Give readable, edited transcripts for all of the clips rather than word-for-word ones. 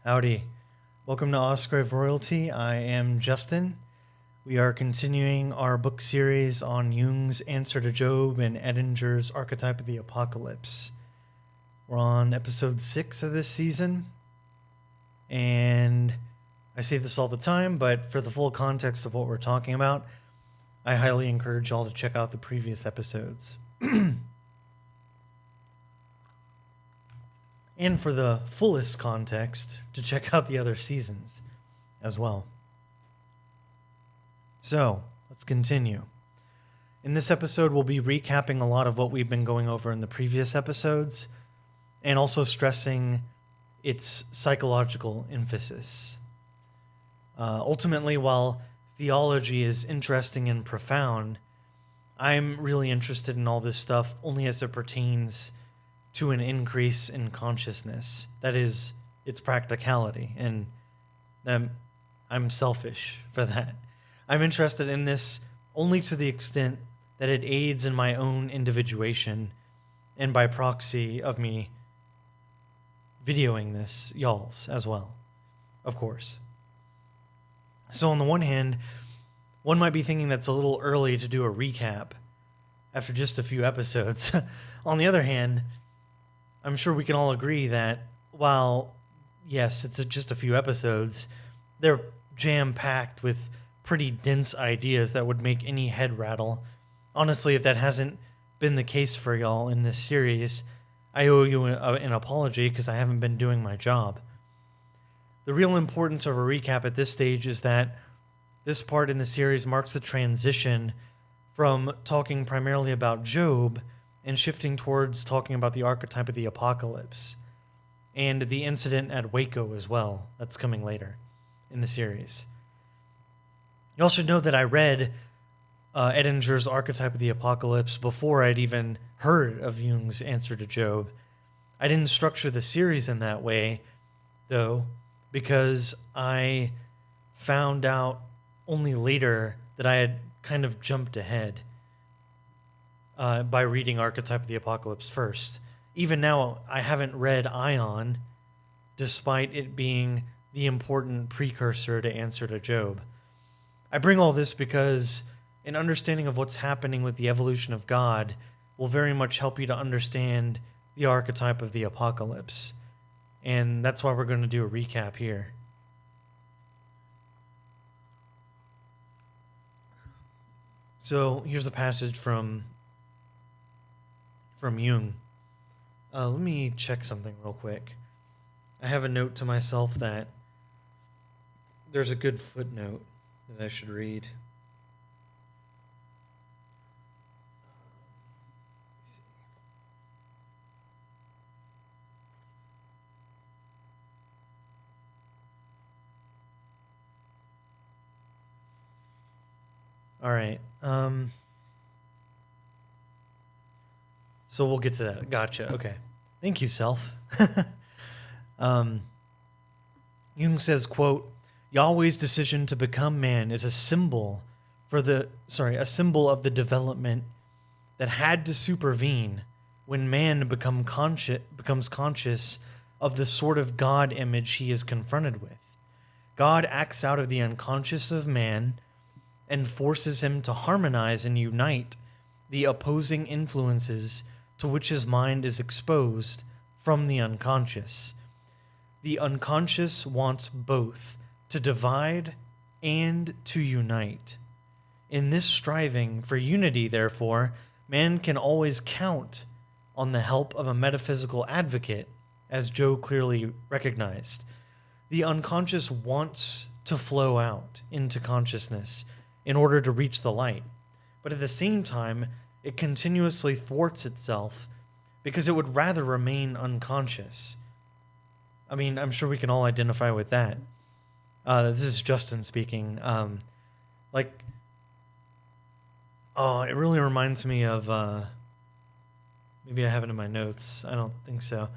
Howdy. Welcome to Ausgrave Royalty. I am Justin. We are continuing our book series on Jung's Answer to Job and Edinger's Archetype of the Apocalypse. We're on episode 6 of this season, and I say this all the time, but for the full context of what we're talking about, I highly encourage y'all to check out the previous episodes. And for the fullest context, to check out the other seasons as well. So, let's continue. In this episode, we'll be recapping a lot of what we've been going over in the previous episodes, and also stressing its psychological emphasis. Ultimately, while theology is interesting and profound, I'm really interested in all this stuff only as it pertains to an increase in consciousness. That is, its practicality, and I'm selfish for that. I'm interested in this only to the extent that it aids in my own individuation, and by proxy of me videoing this, y'all's as well, of course. So on the one hand, one might be thinking that's a little early to do a recap after just a few episodes. On the other hand, I'm sure we can all agree that while, yes, it's just a few episodes, they're jam-packed with pretty dense ideas that would make any head rattle. Honestly, if that hasn't been the case for y'all in this series, I owe you an apology because I haven't been doing my job. The real importance of a recap at this stage is that this part in the series marks the transition from talking primarily about Job and shifting towards talking about the archetype of the apocalypse and the incident at Waco as well. That's coming later in the series. You all should know that I read Edinger's Archetype of the Apocalypse before I'd even heard of Jung's Answer to Job. I didn't structure the series in that way, though, because I found out only later that I had kind of jumped ahead by reading Archetype of the Apocalypse first. Even now, I haven't read Ion, despite it being the important precursor to Answer to Job. I bring all this because an understanding of what's happening with the evolution of God will very much help you to understand the Archetype of the Apocalypse. And that's why we're going to do a recap here. So here's a passage from Jung. Let me check something real quick. I have a note to myself that there's a good footnote that I should read. All right. So we'll get to that. Gotcha. Okay. Thank you, self. Jung says, quote, Yahweh's decision to become man is a symbol of the development that had to supervene when man becomes conscious of the sort of God image he is confronted with. God acts out of the unconscious of man and forces him to harmonize and unite the opposing influences to which his mind is exposed from the unconscious. The unconscious wants both to divide and to unite. In this striving for unity, therefore, man can always count on the help of a metaphysical advocate, as Joe clearly recognized. The unconscious wants to flow out into consciousness in order to reach the light, but at the same time, it continuously thwarts itself because it would rather remain unconscious. I mean, I'm sure we can all identify with that. This is Justin speaking. It really reminds me of, maybe I have it in my notes. I don't think so.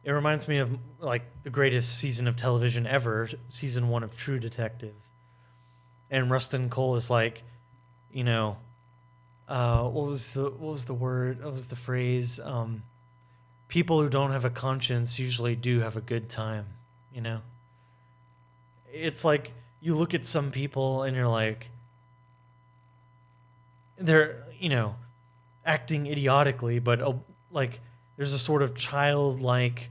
It reminds me of, the greatest season of television ever, season 1 of True Detective. And Rustin Cole is like, what was the word? What was the phrase? People who don't have a conscience usually do have a good time, you know? It's like you look at some people and you're like, they're, acting idiotically, but like there's a sort of childlike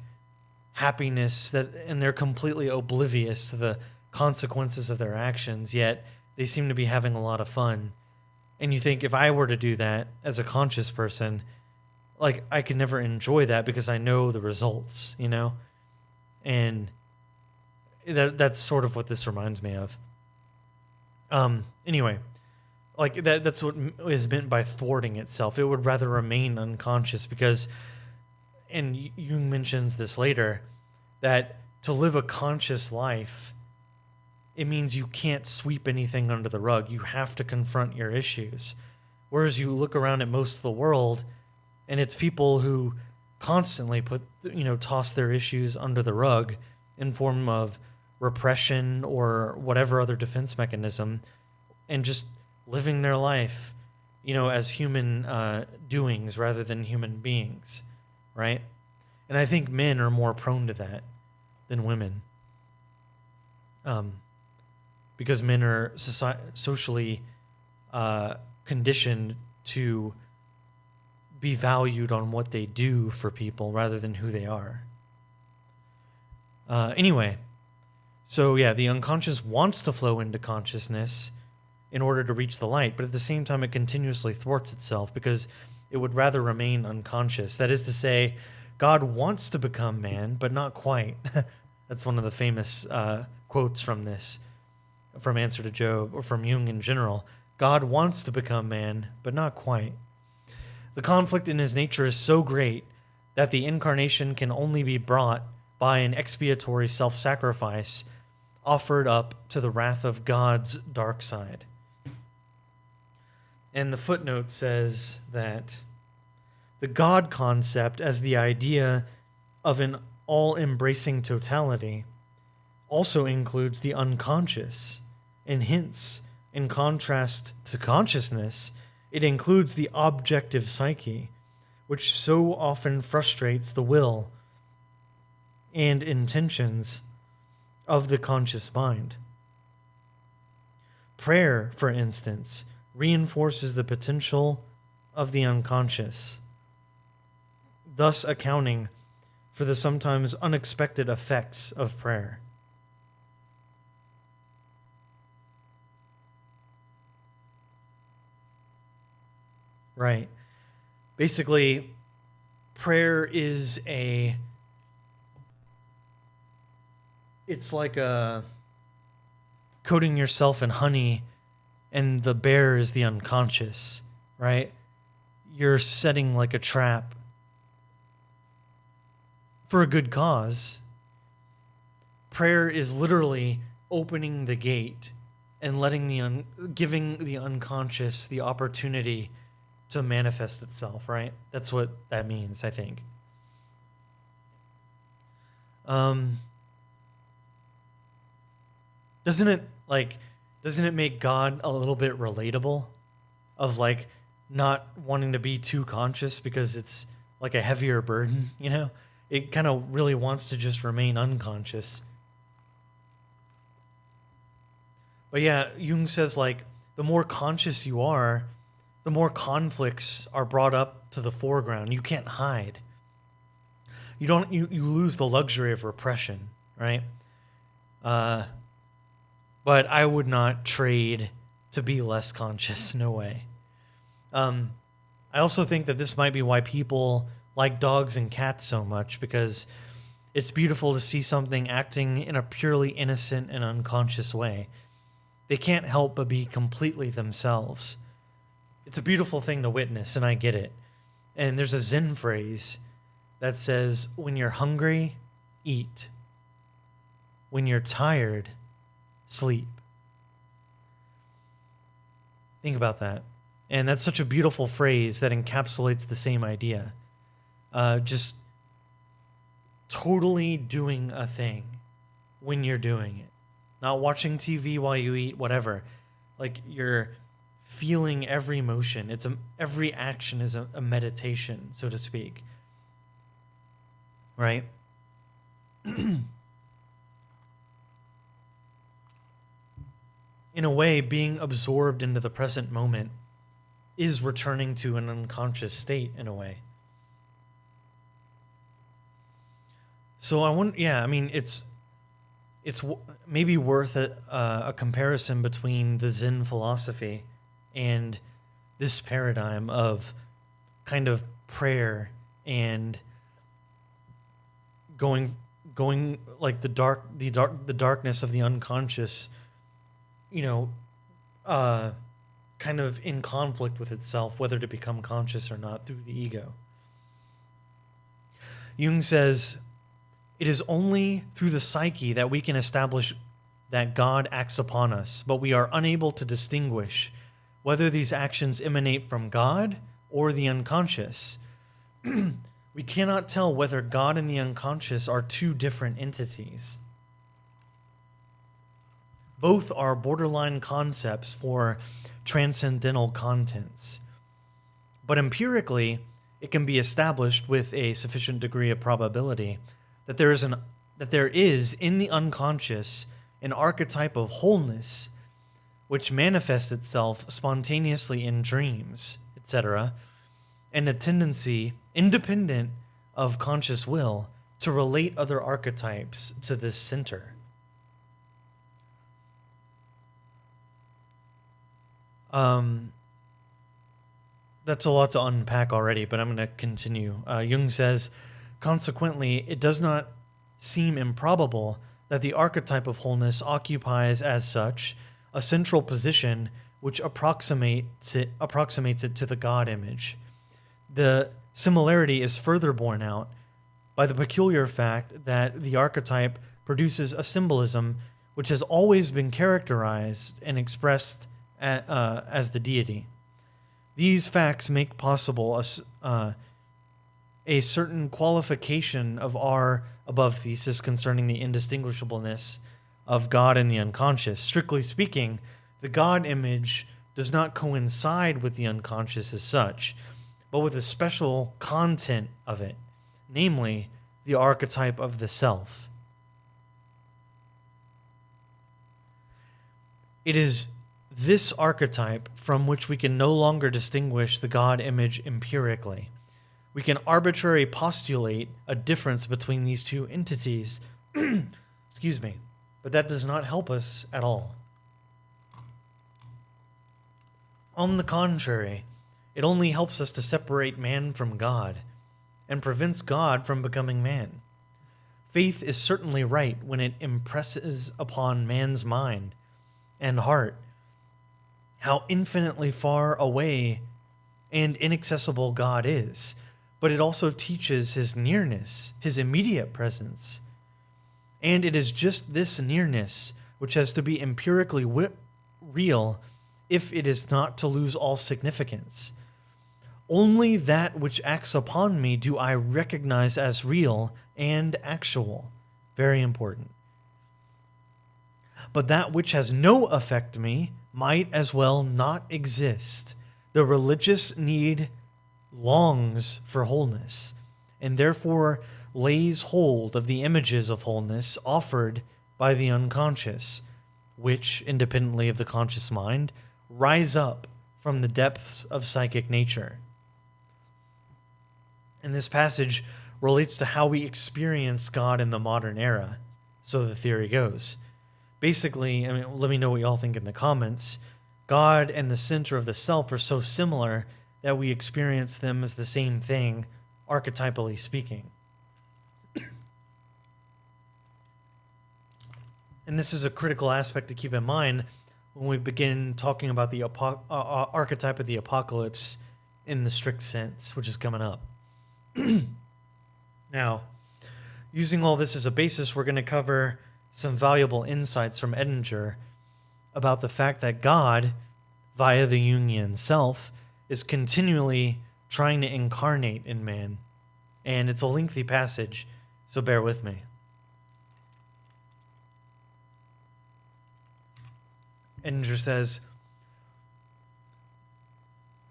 happiness and they're completely oblivious to the consequences of their actions, yet they seem to be having a lot of fun. And you think, if I were to do that as a conscious person, like, I could never enjoy that because I know the results, And that's sort of what this reminds me of. Anyway, like that's what is meant by thwarting itself. It would rather remain unconscious because, and Jung mentions this later, that to live a conscious life, it means you can't sweep anything under the rug. You have to confront your issues. Whereas you look around at most of the world, and it's people who constantly toss their issues under the rug in form of repression or whatever other defense mechanism, and just living their life, as human doings rather than human beings, right? And I think men are more prone to that than women. Because men are socially conditioned to be valued on what they do for people rather than who they are. Anyway, so yeah, the unconscious wants to flow into consciousness in order to reach the light, but at the same time it continuously thwarts itself because it would rather remain unconscious. That is to say, God wants to become man, but not quite. That's one of the famous quotes from this, from Answer to Job, or from Jung in general. God wants to become man, but not quite. The conflict in his nature is so great that the incarnation can only be brought by an expiatory self-sacrifice offered up to the wrath of God's dark side. And the footnote says that the God concept as the idea of an all-embracing totality also includes the unconscious, and hence, in contrast to consciousness, it includes the objective psyche, which so often frustrates the will and intentions of the conscious mind. Prayer, for instance, reinforces the potential of the unconscious, thus accounting for the sometimes unexpected effects of prayer. Right. Basically, prayer is it's like coating yourself in honey, and the bear is the unconscious, right? You're setting like a trap for a good cause. Prayer is literally opening the gate and letting giving the unconscious the opportunity to manifest itself, right? That's what that means, I think. Doesn't it make God a little bit relatable, of like not wanting to be too conscious because it's like a heavier burden, It kind of really wants to just remain unconscious. But yeah, Jung says like the more conscious you are, the more conflicts are brought up to the foreground. You can't hide. You lose the luxury of repression, right? But I would not trade to be less conscious. No way. I also think that this might be why people like dogs and cats so much, because it's beautiful to see something acting in a purely innocent and unconscious way. They can't help but be completely themselves. It's a beautiful thing to witness, and I get it. And there's a Zen phrase that says, when you're hungry, eat. When you're tired, sleep. Think about that. And that's such a beautiful phrase that encapsulates the same idea. Just totally doing a thing when you're doing it. Not watching TV while you eat, whatever. Like, you're feeling every motion. Every action is a meditation, so to speak. Right? in a way, being absorbed into the present moment is returning to an unconscious state in a way. So it's maybe worth a comparison between the Zen philosophy and this paradigm of kind of prayer and going like the darkness of the unconscious, kind of in conflict with itself, whether to become conscious or not through the ego. Jung says, it is only through the psyche that we can establish that God acts upon us, but we are unable to distinguish whether these actions emanate from God or the unconscious. We cannot tell whether God and the unconscious are two different entities. Both are borderline concepts for transcendental contents. But empirically, it can be established with a sufficient degree of probability that there is in the unconscious an archetype of wholeness which manifests itself spontaneously in dreams, etc., and a tendency, independent of conscious will, to relate other archetypes to this center. That's a lot to unpack already, but I'm going to continue. Jung says, consequently, it does not seem improbable that the archetype of wholeness occupies, as such, a central position which approximates it to the God image. The similarity is further borne out by the peculiar fact that the archetype produces a symbolism which has always been characterized and expressed as the deity. These facts make possible a certain qualification of our above thesis concerning the indistinguishableness of God and the unconscious. Strictly speaking, the God image does not coincide with the unconscious as such, but with a special content of it, namely the archetype of the self. It is this archetype from which we can no longer distinguish the God image empirically. We can arbitrarily postulate a difference between these two entities, excuse me, but that does not help us at all. On the contrary, it only helps us to separate man from God and prevents God from becoming man. Faith is certainly right when it impresses upon man's mind and heart how infinitely far away and inaccessible God is, but it also teaches his nearness, his immediate presence. And it is just this nearness which has to be empirically real if it is not to lose all significance. Only that which acts upon me do I recognize as real and actual. Very important. But that which has no effect me might as well not exist. The religious need longs for wholeness, and therefore lays hold of the images of wholeness offered by the unconscious, which, independently of the conscious mind, rise up from the depths of psychic nature. And this passage relates to how we experience God in the modern era, so the theory goes. Basically, let me know what y'all think in the comments. God and the center of the self are so similar that we experience them as the same thing, archetypally speaking. And this is a critical aspect to keep in mind when we begin talking about the archetype of the apocalypse in the strict sense, which is coming up. Now, using all this as a basis, we're going to cover some valuable insights from Edinger about the fact that God, via the Jungian self, is continually trying to incarnate in man. And it's a lengthy passage, so bear with me. Edinger says,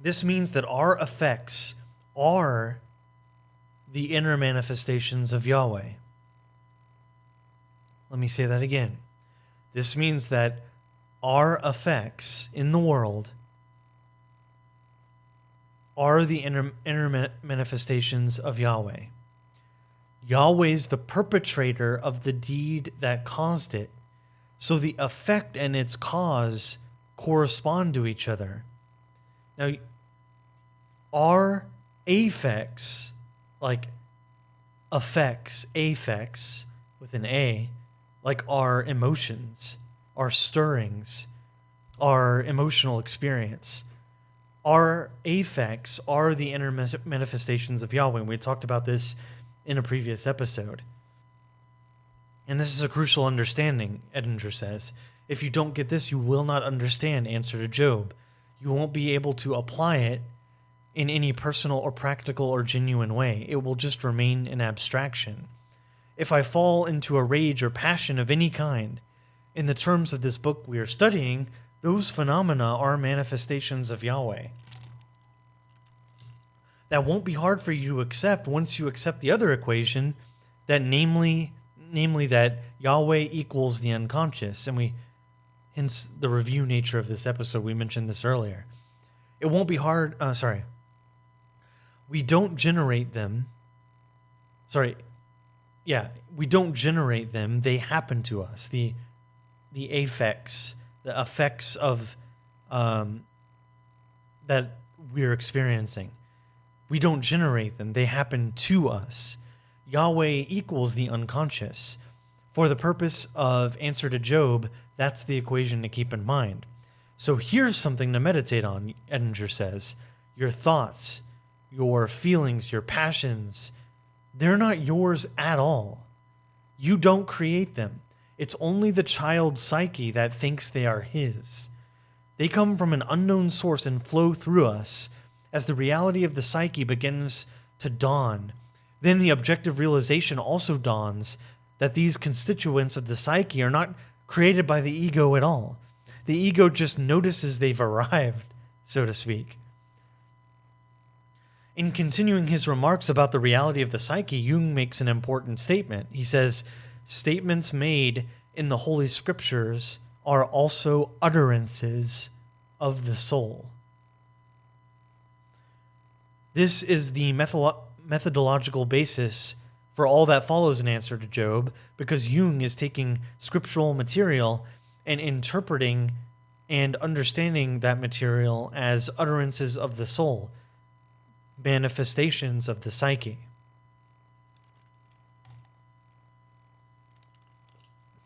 this means that our effects are the inner manifestations of Yahweh. Let me say that again. This means that our effects in the world are the inner manifestations of Yahweh. Yahweh's the perpetrator of the deed that caused it. So the effect and its cause correspond to each other. Now, our affects, like affects with an A, like our emotions, our stirrings, our emotional experience, our affects are the inner manifestations of Yahweh. We talked about this in a previous episode. And this is a crucial understanding, Edinger says. If you don't get this, you will not understand Answer to Job. You won't be able to apply it in any personal or practical or genuine way. It will just remain an abstraction. If I fall into a rage or passion of any kind, in the terms of this book we are studying, those phenomena are manifestations of Yahweh. That won't be hard for you to accept once you accept the other equation, that namely that Yahweh equals the unconscious, and hence the review nature of this episode, we mentioned this earlier. It won't be hard, we don't generate them. We don't generate them, they happen to us. The effects of that we're experiencing. We don't generate them, they happen to us. Yahweh equals the unconscious. For the purpose of Answer to Job, that's the equation to keep in mind. So here's something to meditate on, Edinger says. Your thoughts, your feelings, your passions, they're not yours at all. You don't create them. It's only the child's psyche that thinks they are his. They come from an unknown source and flow through us as the reality of the psyche begins to dawn. Then the objective realization also dawns that these constituents of the psyche are not created by the ego at all. The ego just notices they've arrived, so to speak. In continuing his remarks about the reality of the psyche, Jung makes an important statement. He says, statements made in the Holy Scriptures are also utterances of the soul. This is the methodological basis for all that follows in Answer to Job, because Jung is taking scriptural material and interpreting and understanding that material as utterances of the soul, manifestations of the psyche.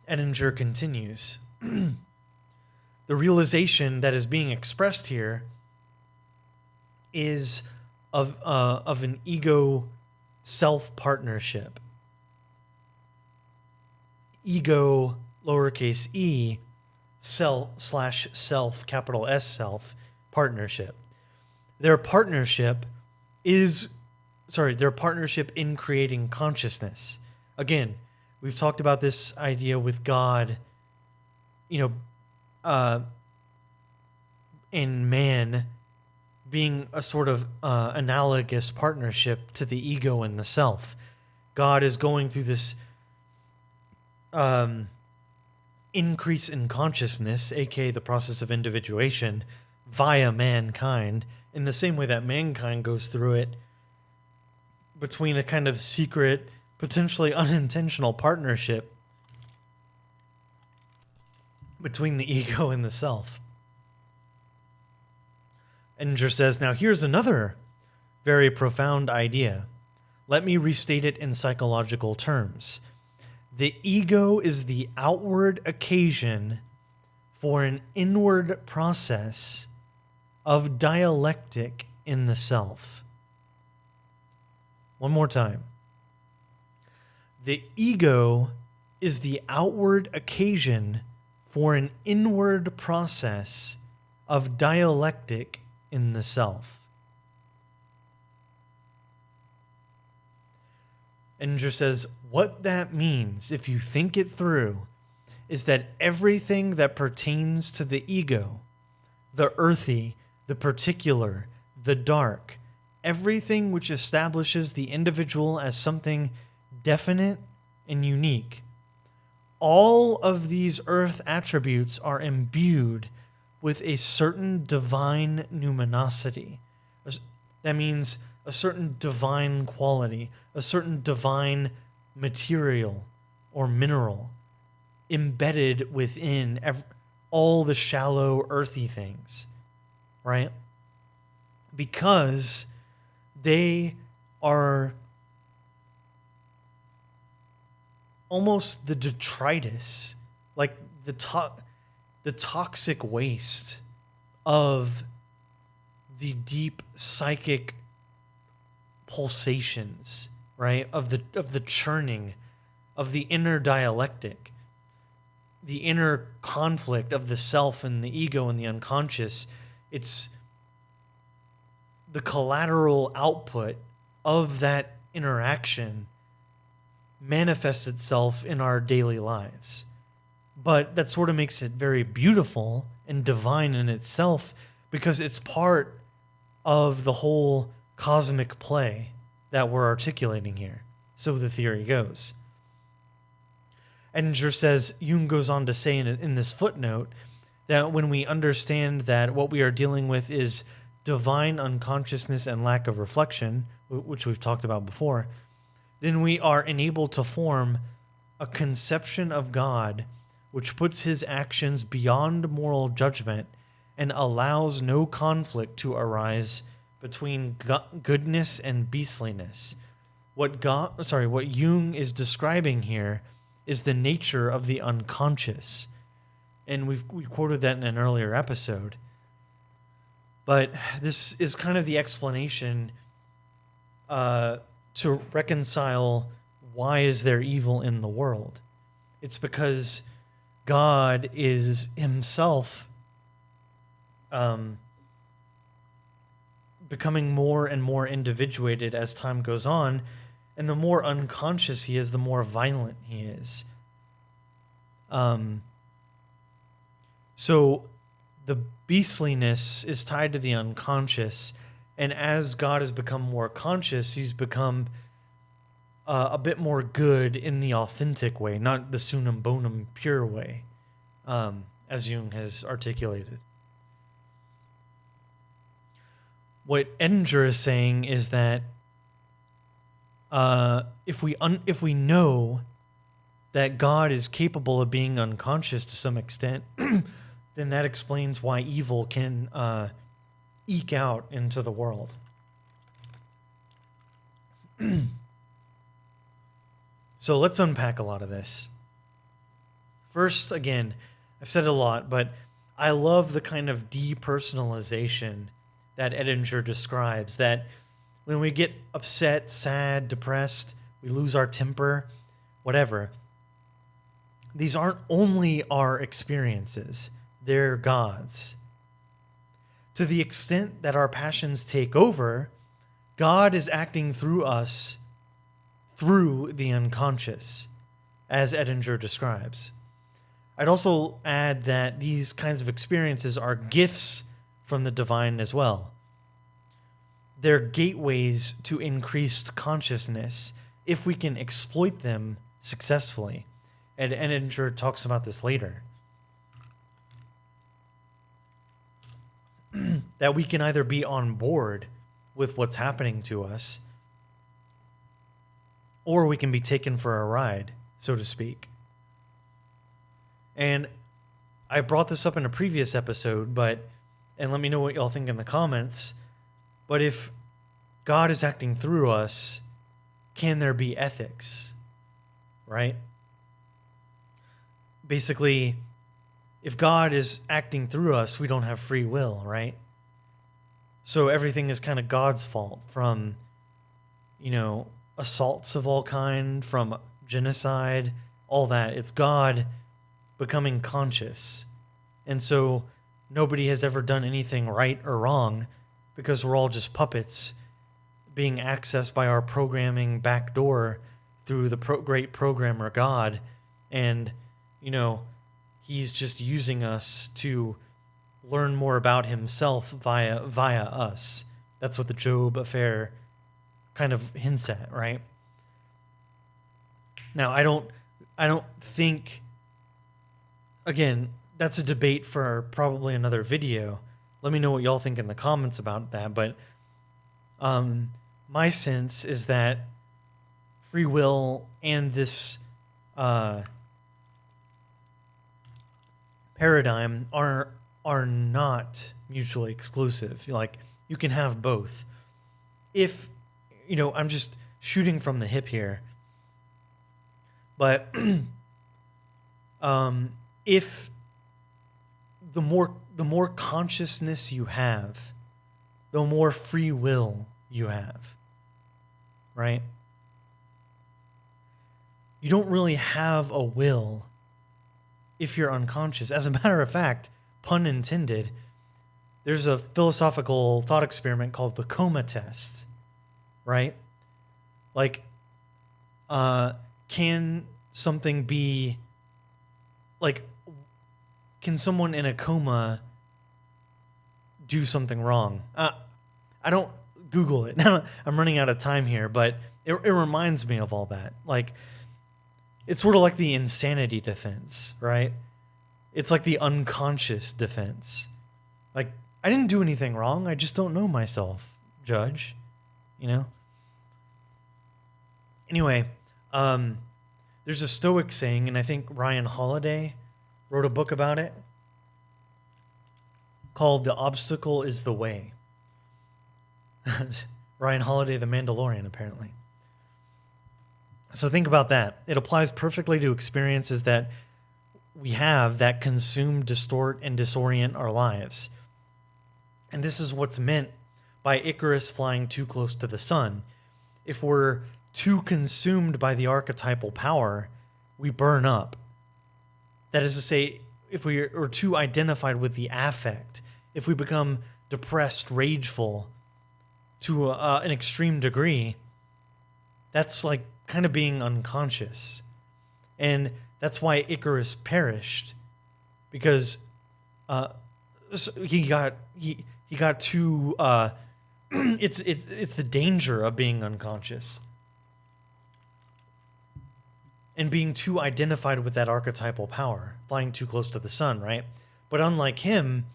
Edinger continues, the realization that is being expressed here is of an ego self-partnership. Ego, lowercase e, self, capital S self, partnership. Their partnership in creating consciousness. Again, we've talked about this idea with God, in man being a sort of analogous partnership to the ego and the self. God is going through this increase in consciousness, aka the process of individuation, via mankind, in the same way that mankind goes through it between a kind of secret, potentially unintentional partnership between the ego and the self. Edinger says, now here's another very profound idea. Let me restate it in psychological terms. The ego is the outward occasion for an inward process of dialectic in the self. One more time. The ego is the outward occasion for an inward process of dialectic in the self. Edinger says, what that means, if you think it through, is that everything that pertains to the ego, the earthy, the particular, the dark, everything which establishes the individual as something definite and unique, all of these earth attributes are imbued with a certain divine numinosity. That means a certain divine quality, a certain divine material or mineral embedded within all the shallow earthy things, right? Because they are almost the detritus, like the toxic waste of the deep psychic pulsations, right? Of the churning, of the inner dialectic, the inner conflict of the self and the ego and the unconscious. It's the collateral output of that interaction manifests itself in our daily lives. But that sort of makes it very beautiful and divine in itself, because it's part of the whole cosmic play that we're articulating here. So the theory goes. Edinger says, Jung goes on to say in this footnote that when we understand that what we are dealing with is divine unconsciousness and lack of reflection, which we've talked about before, then we are enabled to form a conception of God which puts his actions beyond moral judgment and allows no conflict to arise between goodness and beastliness. What Jung is describing here is the nature of the unconscious. And we quoted that in an earlier episode. But this is kind of the explanation to reconcile why is there evil in the world. It's because God is himself becoming more and more individuated as time goes on, and the more unconscious he is, the more violent he is. So the beastliness is tied to the unconscious, and as God has become more conscious, he's become a bit more good in the authentic way, not the sunum bonum pure way, as Jung has articulated. What Edinger is saying is that if we know that God is capable of being unconscious to some extent, then that explains why evil can eke out into the world. So let's unpack a lot of this. First, again, I've said it a lot, but I love the kind of depersonalization that Edinger describes, that when we get upset, sad, depressed, we lose our temper, whatever, these aren't only our experiences, they're God's. To the extent that our passions take over, God is acting through us through the unconscious, as Edinger describes. I'd also add that these kinds of experiences are gifts from the divine as well. They're gateways to increased consciousness if we can exploit them successfully. And Edinger talks about this later. That we can either be on board with what's happening to us, or we can be taken for a ride, so to speak. And I brought this up in a previous episode, and let me know what y'all think in the comments, but if God is acting through us, can there be ethics? Right? Basically, if God is acting through us, we don't have free will, right? So everything is kind of God's fault, from, assaults of all kind, from genocide, all that. It's God becoming conscious. And so nobody has ever done anything right or wrong, because we're all just puppets being accessed by our programming backdoor through the great programmer God. And, he's just using us to learn more about himself via us. That's what the Job affair kind of hints at, right? Now, I don't think again, that's a debate for probably another video. Let me know what y'all think in the comments about that. But my sense is that free will and this paradigm are not mutually exclusive. Like, you can have both. If, I'm just shooting from the hip here, but if the more consciousness you have, the more free will you have, right? You don't really have a will if you're unconscious. As a matter of fact, pun intended, there's a philosophical thought experiment called the coma test, right? Like, can something be, like, can someone in a coma do something wrong? I don't Google it. I'm running out of time here, but it reminds me of all that. Like, it's sort of like the insanity defense, right? It's like the unconscious defense. Like, I didn't do anything wrong. I just don't know myself, Judge. Anyway, there's a Stoic saying, and I think Ryan Holiday wrote a book about it, called "The Obstacle is the Way." Ryan Holiday, the Mandalorian, apparently. So think about that. It applies perfectly to experiences that we have that consume, distort, and disorient our lives. And this is what's meant by Icarus flying too close to the sun. If we're too consumed by the archetypal power, we burn up. That is to say, if we are too identified with the affect, if we become depressed, rageful to an extreme degree, that's like kind of being unconscious. And that's why Icarus perished, because he got too it's the danger of being unconscious and being too identified with that archetypal power, flying too close to the sun, right? But unlike him,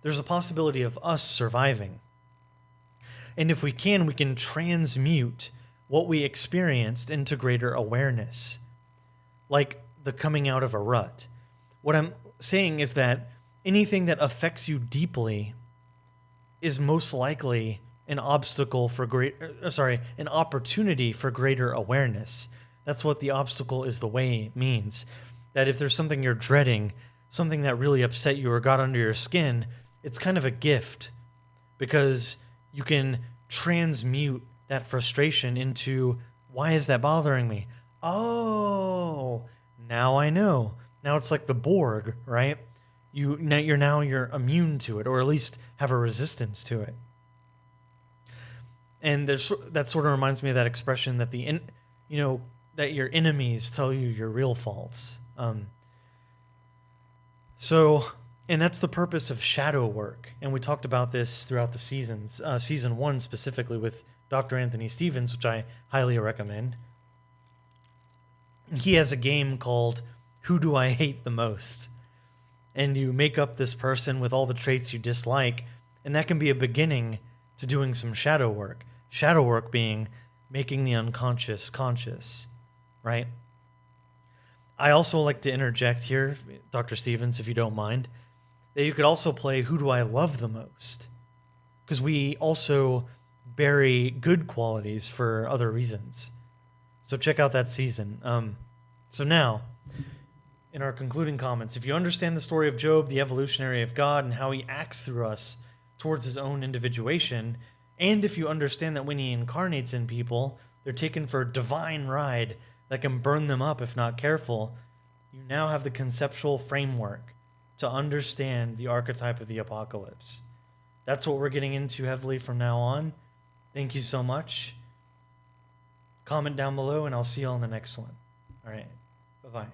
there's a possibility of us surviving. And if we can transmute what we experienced into greater awareness, like the coming out of a rut. What I'm saying is that anything that affects you deeply is most likely an opportunity for greater awareness. That's what the obstacle is the way means. That if there's something you're dreading, something that really upset you or got under your skin, it's kind of a gift, because you can transmute that frustration into, why is that bothering me? Oh, now I know. Now it's like the Borg, right? You're immune to it, or at least have a resistance to it. And that sort of reminds me of that expression that that your enemies tell you your real faults. And that's the purpose of shadow work. And we talked about this throughout the seasons. Season 1 specifically with Dr. Anthony Stevens, which I highly recommend. He has a game called Who Do I Hate the Most? And you make up this person with all the traits you dislike, and that can be a beginning to doing some shadow work. Shadow work being making the unconscious conscious, right? I also like to interject here, Dr. Stevens, if you don't mind, that you could also play Who Do I Love the Most? Because we also bury good qualities for other reasons. So check out that season. So now, in our concluding comments, if you understand the story of Job, the evolutionary of God, and how he acts through us towards his own individuation, and if you understand that when he incarnates in people, they're taken for a divine ride that can burn them up if not careful, you now have the conceptual framework to understand the archetype of the apocalypse. That's what we're getting into heavily from now on. Thank you so much. Comment down below, and I'll see you on the next one. All right. Bye-bye.